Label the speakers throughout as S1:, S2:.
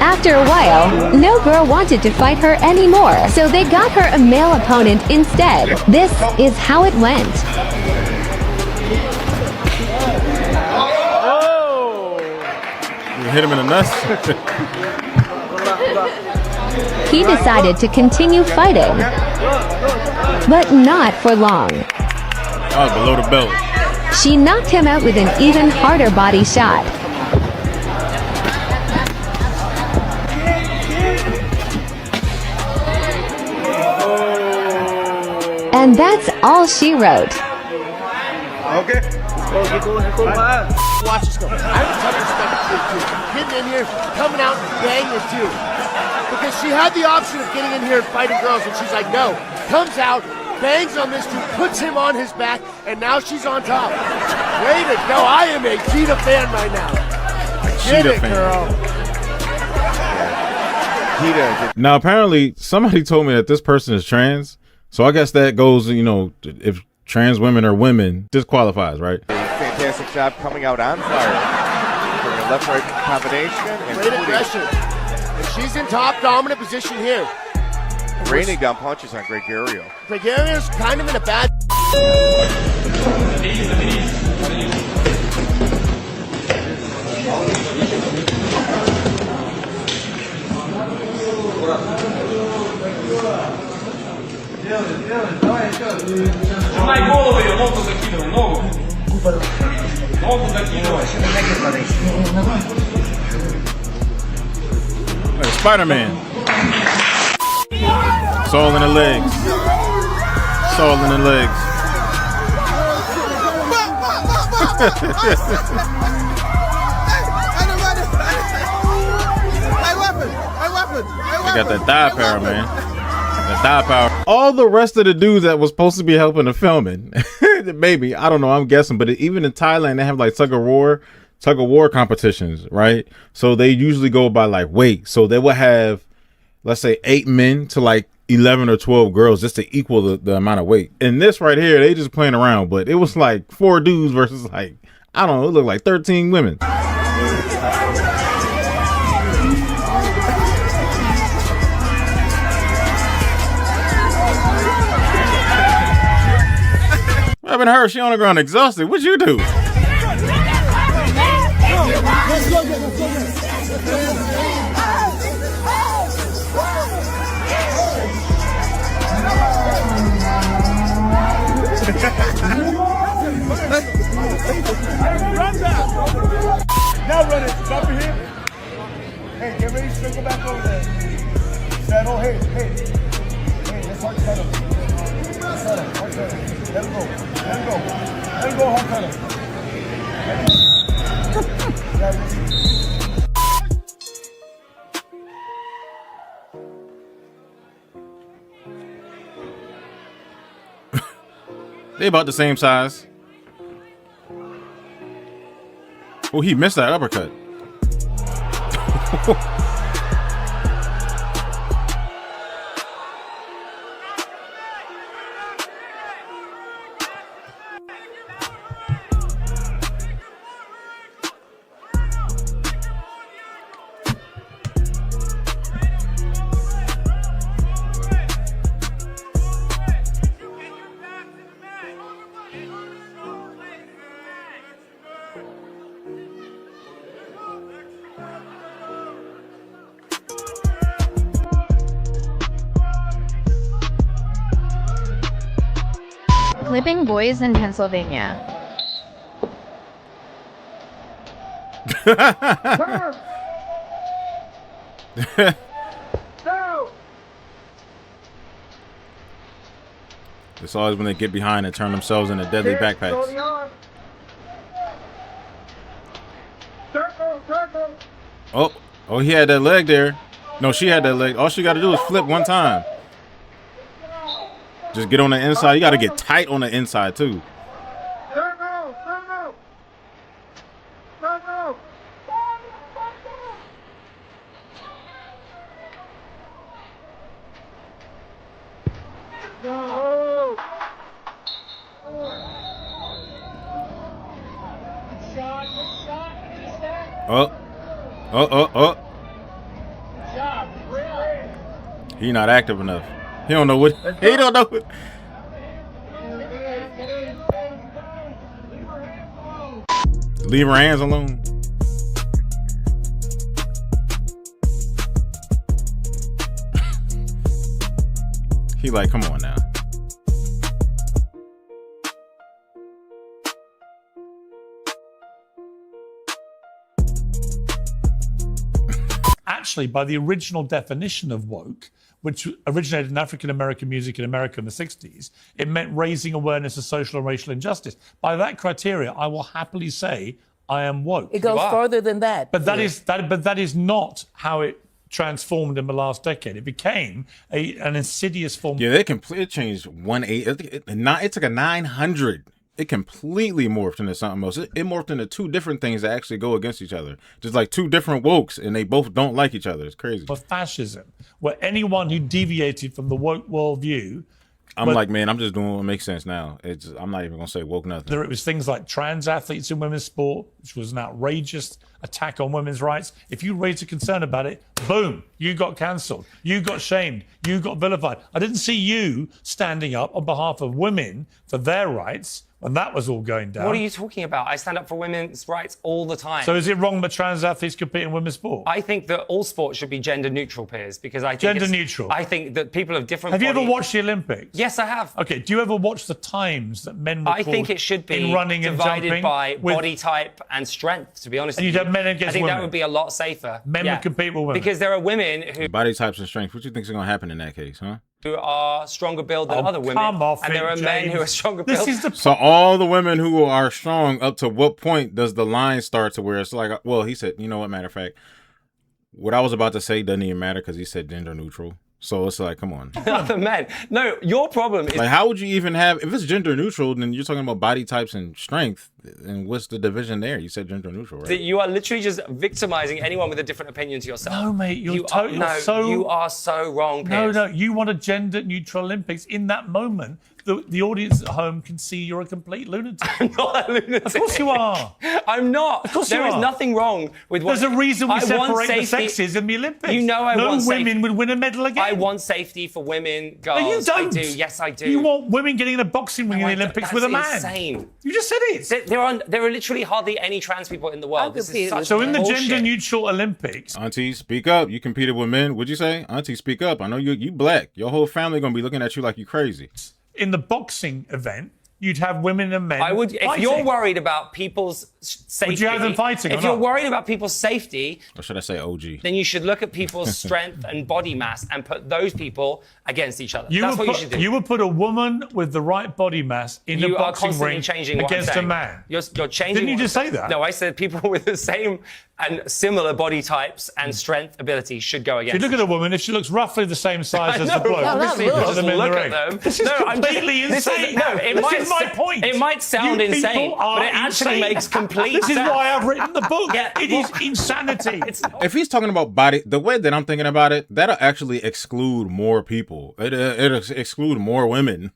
S1: After a while, no girl wanted to fight her anymore, so they got her a male opponent instead. This is how it went.
S2: You hit him in the nuts.
S1: He decided to continue fighting, but not for long.
S2: That was below the belt.
S1: She knocked him out with an even harder body shot. And that's all she wrote.
S3: Okay. Watch this go. I have tough respect for you. Getting in here, coming out and banging you too. Because she had the option of getting in here and fighting girls, and she's like, no. Comes out, bangs on this dude, puts him on his back, and now she's on top. Way to go. I am a Cheetah fan right now. Get
S2: Cheetah
S3: it,
S2: fan.
S3: girl. Cheetah.
S2: Now, apparently, somebody told me that this person is trans. So I guess that goes, you know, if trans women are women, disqualifies, right?
S4: Fantastic job coming out on fire. Doing a left-right combination. And
S3: Great aggression. And she's in top dominant position here.
S4: raining down punches on Gregorio.
S3: Gregorio's kind of in a bad...
S5: Onaj голови je nogу zakidao, nogu. Nogu zakidao.
S2: Like Spider-Man. It's all in the legs. It's all in the legs. I got that thigh power, man. That thigh power. All the rest of the dudes that was supposed to be helping the filming, maybe, I don't know, I'm guessing, but even in Thailand, they have like tug of war competitions, right? So they usually go by like weight. So they will have, let's say, 8 men to like 11 or 12 girls just to equal the amount of weight. And this right here, they just playing around, but it was like 4 dudes versus like, I don't know, it looked like 13 women. What happened to her? She on the ground exhausted. What'd you do?
S3: Now run it. Stop it here. Hey, get ready to go back over there. Settle. Hey. Hey, let's hard cut him. Hard cut him. Let him go. Let him go, hard cut him.
S2: They about the same size. Oh, he missed that uppercut.
S6: Living boys in Pennsylvania.
S2: It's always when they get behind and turn themselves into deadly backpacks. Oh, he had that leg there. No, she had that leg. All she got to do is flip one time. Just get on the inside. You got to get tight on the inside, too. Oh. He not active enough. He don't know what. He don't know what. Leave her hands alone. He like, come on now.
S7: Actually, by the original definition of woke, which originated in African American music in America in the 60s, it meant raising awareness of social and racial injustice. By that criteria, I will happily say I am woke.
S8: It goes further than that.
S7: But that is not how it transformed in the last decade. It became an insidious form.
S2: Yeah, they completely changed 180. It took a 900. It completely morphed into something else. It morphed into two different things that actually go against each other. Just like two different wokes, and they both don't like each other. It's crazy.
S7: Of fascism, where anyone who deviated from the woke worldview.
S2: I'm like, man, I'm just doing what makes sense now. I'm not even going to say woke nothing.
S7: There it was things like trans athletes in women's sport, which was an outrageous attack on women's rights. If you raised a concern about it, boom, you got cancelled. You got shamed. You got vilified. I didn't see you standing up on behalf of women for their rights when that was all going down.
S9: What are you talking about? I stand up for women's rights all the time.
S7: So is it wrong that trans athletes compete in women's sport?
S9: I think that all sports should be gender neutral, Piers, because I think
S7: gender neutral.
S9: I think that people of different.
S7: Have you ever watched the Olympics?
S9: Yes, I have.
S7: Okay. Do you ever watch the times that men record?
S9: I think it should be
S7: in running
S9: divided
S7: and jumping
S9: by body type and strength. To be honest,
S7: and you'd have men against
S9: I think
S7: women.
S9: that would be a lot safer.
S7: Men would compete with women
S9: because there are women who
S2: body types and strength. What do you think is going to happen in that case, huh?
S9: Who are stronger built than other women, and there are men who are stronger built.
S2: So all the women who are strong, up to what point does the line start to where it's like, well, he said, you know what, matter of fact, what I was about to say doesn't even matter because he said gender neutral. So it's like, come on.
S9: Other men. No, your problem is...
S2: Like, how would you even have... If it's gender neutral, then you're talking about body types and strength. And what's the division there? You said gender neutral, right?
S9: That you are literally just victimizing anyone with a different opinion to yourself.
S7: No, mate, you
S9: are so wrong, Piers.
S7: No, you want a gender neutral Olympics. In that moment, the audience at home can see you're a complete lunatic.
S9: I'm not a lunatic.
S7: Of course you are.
S9: I'm not.
S7: Of course
S9: there
S7: you are.
S9: is nothing wrong with what...
S7: There's a reason we separate the sexes in the Olympics.
S9: You know I want
S7: No women would win a medal again.
S9: I want safety for women, girls.
S7: No, you don't.
S9: I do. Yes, I do.
S7: You want women getting in a boxing ring in the Olympics with a man.
S9: That's insane.
S7: You just said it.
S9: There are literally hardly any trans people in the world. This is such
S7: so in the
S9: bullshit.
S7: gender neutral Olympics...
S2: Auntie, speak up. You competed with men. What'd you say? Auntie, speak up. I know you black. Your whole family going to be looking at you like you crazy.
S7: In the boxing event, you'd have women and men.
S9: I would, if
S7: fighting.
S9: you're worried about people's safety.
S7: Would you have them fighting?
S9: If you're worried about people's safety,
S2: or should I say OG?
S9: Then you should look at people's strength and body mass and put those people against each other. That's what you should do.
S7: You would put a woman with the right body mass in the boxing ring against a man.
S9: You're changing.
S7: Didn't you just say that?
S9: No, I said people with the same and similar body types and strength ability should go against.
S7: If you look at a woman, if she looks roughly the same size as the bloke,
S9: look at them.
S7: This is completely insane. This is my point.
S9: It might sound insane, but it actually makes complete sense.
S7: This is why I've written the book. It is insanity.
S2: If he's talking about body, the way that I'm thinking about it, that'll actually exclude more people. It'll exclude more women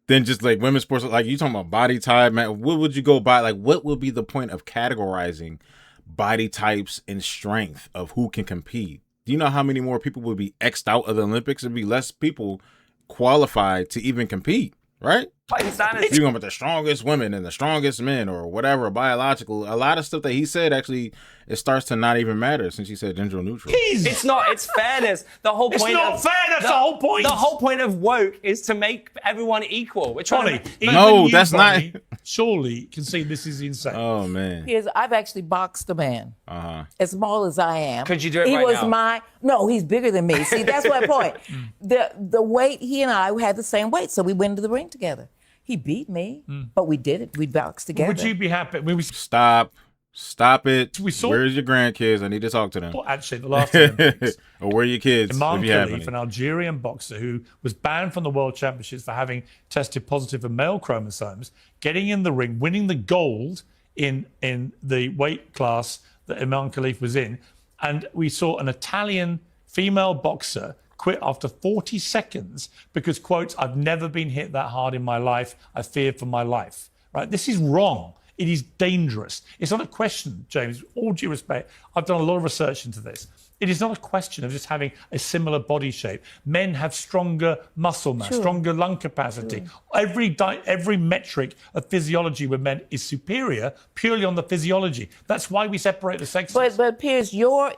S2: than just like women's sports. Like you talking about body type, man. What would you go by? Like, what would be the point of categorizing body types and strength of who can compete? Do you know how many more people would be X'd out of the Olympics? It'd be less people qualified to even compete, right?
S9: Insanity.
S2: You're going with the strongest women and the strongest men or whatever, biological. A lot of stuff that he said, actually, it starts to not even matter since he said gender neutral.
S9: It's not. It's fairness. The whole point.
S7: It's not fair. That's the whole point.
S9: The whole point of woke is to make everyone equal. We're trying to.
S2: No, that's not.
S7: Surely can see this is insane.
S2: Oh man.
S8: I've actually boxed a man. As small as I am.
S9: Could you do it
S8: he
S9: right
S8: was
S9: now?
S8: No, he's bigger than me. See, that's my point. The weight, he and I had the same weight, so we went into the ring together. He beat me, but we did it. We boxed together.
S7: Would you be happy?
S2: Stop it.
S7: We saw.
S2: Where's your grandkids? I need to talk to them.
S7: Well, actually, the last Olympics.
S2: Or where are your kids?
S7: Imam
S2: if you have
S7: Khalif,
S2: any.
S7: an Algerian boxer who was banned from the World Championships for having tested positive for male chromosomes, getting in the ring, winning the gold in the weight class that Imam Khalif was in. And we saw an Italian female boxer quit after 40 seconds because, quote, I've never been hit that hard in my life. I feared for my life. Right? This is wrong. It is dangerous. It's not a question, James. With all due respect, I've done a lot of research into this. It is not a question of just having a similar body shape. Men have stronger muscle mass, stronger lung capacity. Every metric of physiology with men is superior purely on the physiology. That's why we separate the sexes.
S8: But Piers, your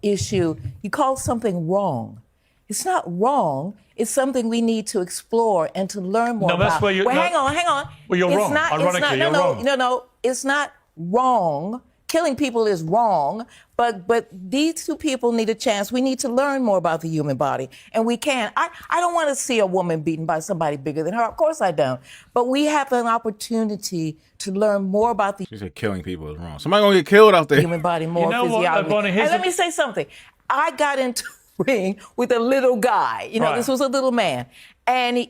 S8: issue, you call something wrong. It's not wrong. It's something we need to explore and to learn more about.
S7: That's where you're.
S8: Hang on.
S7: Well, you're wrong. Ironically, you're wrong.
S8: No. It's not wrong. Killing people is wrong, but these two people need a chance. We need to learn more about the human body, and we can. I don't want to see a woman beaten by somebody bigger than her. Of course I don't. But we have an opportunity to learn more about the
S2: She said killing people is wrong. Somebody gonna get killed out there.
S8: human body, more
S7: You know what,
S8: physiology.
S7: Bonnie,
S8: And let me say something. I got into a ring with a little guy. You know,
S7: Right.
S8: this was a little man, and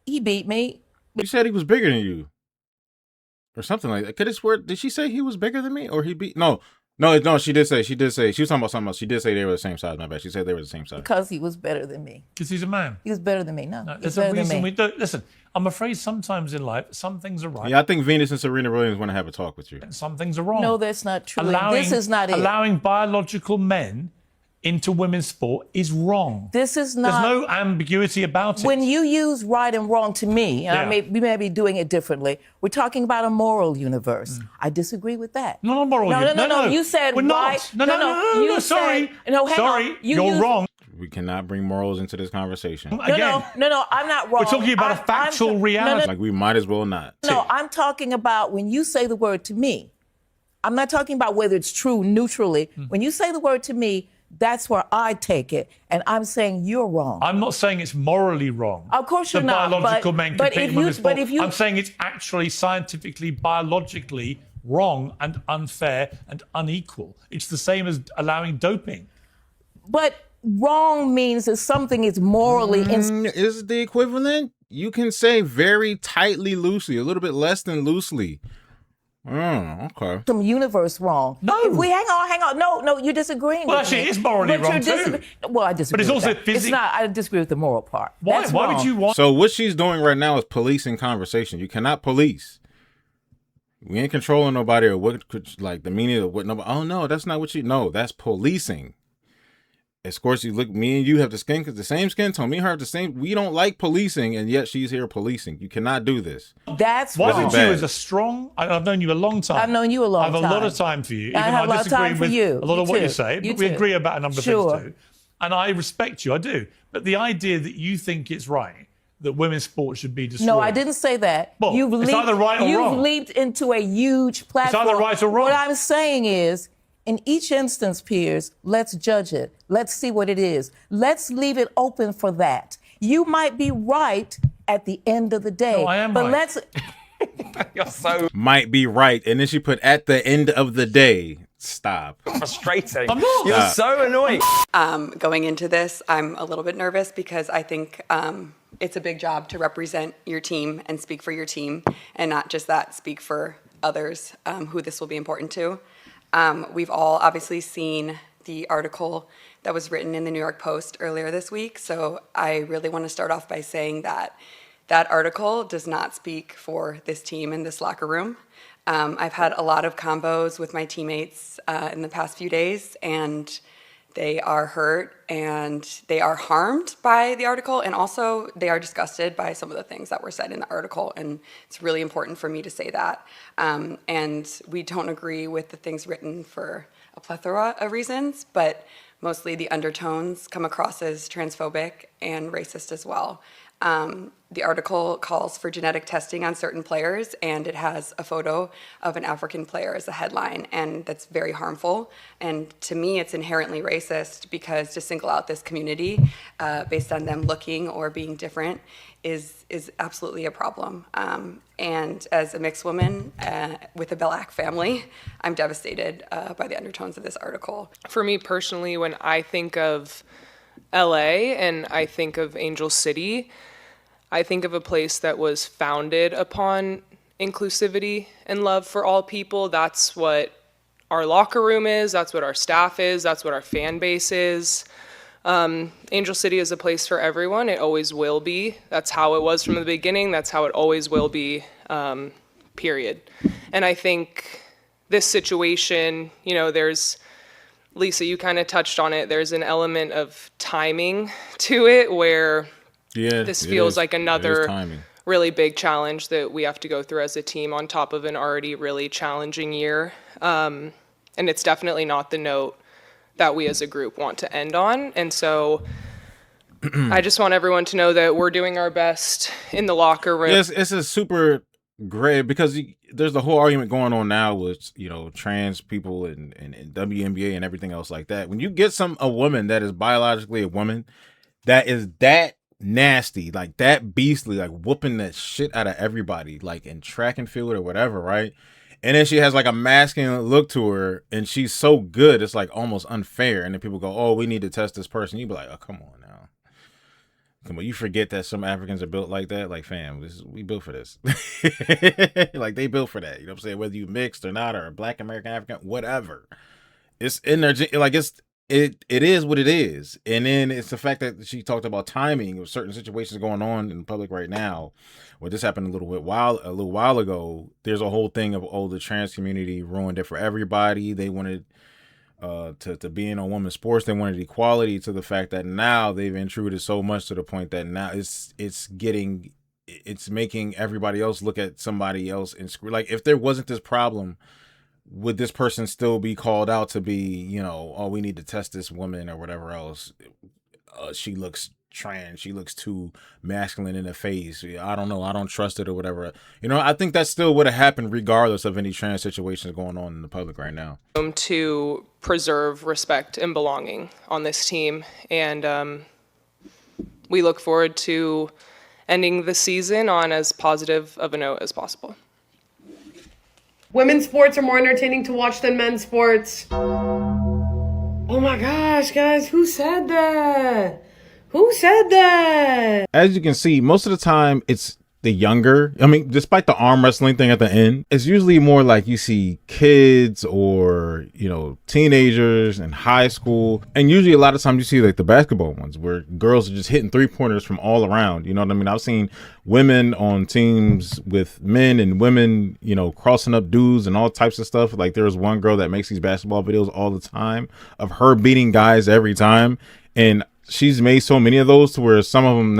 S8: he beat me.
S2: You said he was bigger than you. Or something like that. Could I swear? Did she say he was bigger than me, or he beat? No. She did say. She was talking about something else. She did say they were the same size. My bad. She said they were the same size.
S8: Because he was better than me.
S7: Because he's a man.
S8: He was better than me. No,
S7: No,
S8: he's
S7: there's a
S8: better than
S7: reason
S8: me.
S7: we don't. Listen, I'm afraid sometimes in life, some things are right.
S2: Yeah, I think Venus and Serena Williams want to have a talk with you.
S7: And some things are wrong.
S8: No, that's not true.
S7: Allowing,
S8: This is not it.
S7: Allowing biological men into women's sport is wrong.
S8: This is not.
S7: There's no ambiguity about it.
S8: When you use right and wrong to me, and
S7: Yeah.
S8: we may be doing it differently, we're talking about a moral universe. I disagree with that.
S7: Not a moral universe.
S8: No. You said
S7: we're
S8: right.
S7: not. No.
S8: You
S7: Sorry.
S8: said, no, hang
S7: Sorry.
S8: on. You
S7: You're
S8: used-
S7: wrong.
S2: We cannot bring morals into this conversation.
S7: Again,
S8: No, I'm not wrong.
S7: we're talking about a factual reality.
S2: Like we might as well not.
S8: No, I'm talking about when you say the word to me. I'm not talking about whether it's true neutrally. When you say the word to me, that's where I take it, and I'm saying you're wrong.
S7: I'm not saying it's morally wrong.
S8: Of course you're
S7: that
S8: not,
S7: biological
S8: but-
S7: men
S8: but
S7: compete
S8: if
S7: in
S8: you-
S7: women's sport.
S8: but if you-
S7: I'm saying it's actually scientifically, biologically wrong and unfair and unequal. It's the same as allowing doping.
S8: But wrong means that something is morally
S2: Is the equivalent? You can say very tightly, loosely, a little bit less than loosely. Okay.
S8: some universe wrong.
S7: No.
S8: If we hang on. No, you're disagreeing
S7: Well,
S8: with
S7: actually,
S8: me.
S7: it is morally
S8: But you're
S7: wrong too.
S8: Well, I disagree.
S7: But it's
S8: with
S7: also
S8: that. It's
S7: physi-
S8: not. I disagree with the moral part.
S7: Why?
S8: That's
S7: Why
S8: wrong.
S7: would you want?
S2: So what she's doing right now is policing conversation. You cannot police. We ain't controlling nobody or what could like the meaning of what nobody. Oh no, that's not what you. No, that's policing. Of course, you look. Me and you have the same skin tone. Me and her have the same. We don't like policing, and yet she's here policing. You cannot do this.
S8: That's
S7: Why
S8: wrong.
S7: would you, as a strong? I've known you a long time.
S8: I've known you a long
S7: I have a
S8: time.
S7: lot of time for you. Even
S8: I have a
S7: though
S8: lot of
S7: disagree
S8: time for
S7: with
S8: you.
S7: a lot
S8: You
S7: of what
S8: too.
S7: you say,
S8: You
S7: but we
S8: too.
S7: agree about a number of
S8: Sure.
S7: things too. And I respect you. I do. But the idea that you think it's right that women's sport should be destroyed.
S8: No, I didn't say that.
S7: Well, it's either right or
S8: you've
S7: wrong.
S8: leaped into a huge platform.
S7: either right or wrong.
S8: What I'm saying is, in each instance, Piers, let's judge it. Let's see what it is. Let's leave it open for that. You might be right at the end of the day.
S7: No, I am
S8: but
S7: right.
S8: let's
S9: You're so
S2: Might be right, and then she put at the end of the day. Stop.
S9: frustrating.
S7: I'm not.
S9: You're so annoying.
S10: Going into this, I'm a little bit nervous because I think it's a big job to represent your team and speak for your team, and not just that, speak for others who this will be important to. We've all obviously seen the article that was written in the New York Post earlier this week, so I really want to start off by saying that that article does not speak for this team in this locker room. I've had a lot of combos with my teammates in the past few days, and they are hurt and they are harmed by the article, and also they are disgusted by some of the things that were said in the article, and it's really important for me to say that. And we don't agree with the things written for a plethora of reasons, but mostly the undertones come across as transphobic and racist as well. The article calls for genetic testing on certain players, and it has a photo of an African player as a headline, and that's very harmful. And to me, it's inherently racist because to single out this community based on them looking or being different is absolutely a problem. And as a mixed woman with a Black family, I'm devastated by the undertones of this article.
S11: For me personally, when I think of LA and I think of Angel City, I think of a place that was founded upon inclusivity and love for all people. That's what our locker room is, that's what our staff is, that's what our fan base is. Angel City is a place for everyone. It always will be. That's how it was from the beginning. That's how it always will be, period. And I think this situation, you know, there's Lisa, you kind of touched on it. There's an element of timing to it where this feels like another really big challenge that we have to go through as a team on top of an already really challenging year. And it's definitely not the note that we as a group want to end on. And so I just want everyone to know that we're doing our best in the locker room.
S2: Yes, it's a super great, because there's the whole argument going on now with, you know, trans people and WNBA and everything else like that. When you get a woman that is biologically a woman that is that nasty, like that beastly, like whooping that shit out of everybody, like in track and field or whatever, right? And then she has like a masculine look to her, and she's so good, it's like almost unfair. And then people go, "Oh, we need to test this person." You be like, "Oh, come on now, come on." You forget that some Africans are built like that. Like, fam, we built for this. Like, they built for that. You know what I'm saying? Whether you mixed or not, or a Black American, African, whatever, it's in their like it is what it is. And then it's the fact that she talked about timing of certain situations going on in public right now. Well, this happened a little while ago. There's a whole thing of, oh, the trans community ruined it for everybody. They wanted to be in on women's sports. They wanted equality, to the fact that now they've intruded so much to the point that now it's making everybody else look at somebody else and screw. Like, if there wasn't this problem, would this person still be called out to be, you know, "Oh, we need to test this woman," or whatever else? She looks trans. She looks too masculine in the face. I don't know. I don't trust it, or whatever. You know, I think that still would have happened regardless of any trans situations going on in the public right now.
S11: To preserve respect and belonging on this team. And we look forward to ending the season on as positive of a note as possible.
S12: Women's sports are more entertaining to watch than men's sports. Oh my gosh, guys, who said that? Who said that?
S2: As you can see, most of the time it's the younger. I mean, despite the arm wrestling thing at the end, it's usually more like you see kids or, you know, teenagers in high school. And usually a lot of times you see like the basketball ones where girls are just hitting 3-pointers from all around. You know what I mean? I've seen women on teams with men and women, you know, crossing up dudes and all types of stuff. Like, there's one girl that makes these basketball videos all the time of her beating guys every time. And she's made so many of those to where some of them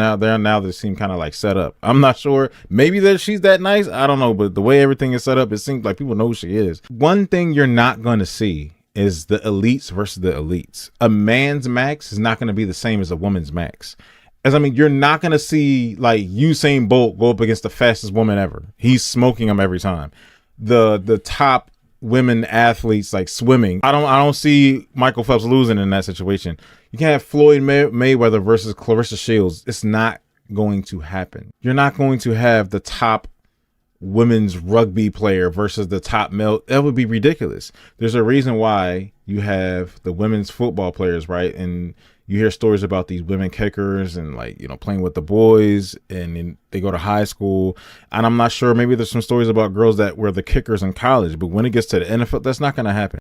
S2: they seem kind of like set up. I'm not sure. Maybe that she's that nice. I don't know. But the way everything is set up, it seems like people know who she is. One thing you're not going to see is the elites versus the elites. A man's max is not going to be the same as a woman's max. You're not going to see like Usain Bolt go up against the fastest woman ever. He's smoking them every time. The top women athletes, like swimming, I don't see Michael Phelps losing in that situation. You can't have Floyd Mayweather versus Clarissa Shields. It's not going to happen. You're not going to have the top women's rugby player versus the top male. That would be ridiculous. There's a reason why you have the women's football players, right? And you hear stories about these women kickers and, like, you know, playing with the boys, and then they go to high school. And I'm not sure, maybe there's some stories about girls that were the kickers in college, but when it gets to the NFL, that's not going to happen.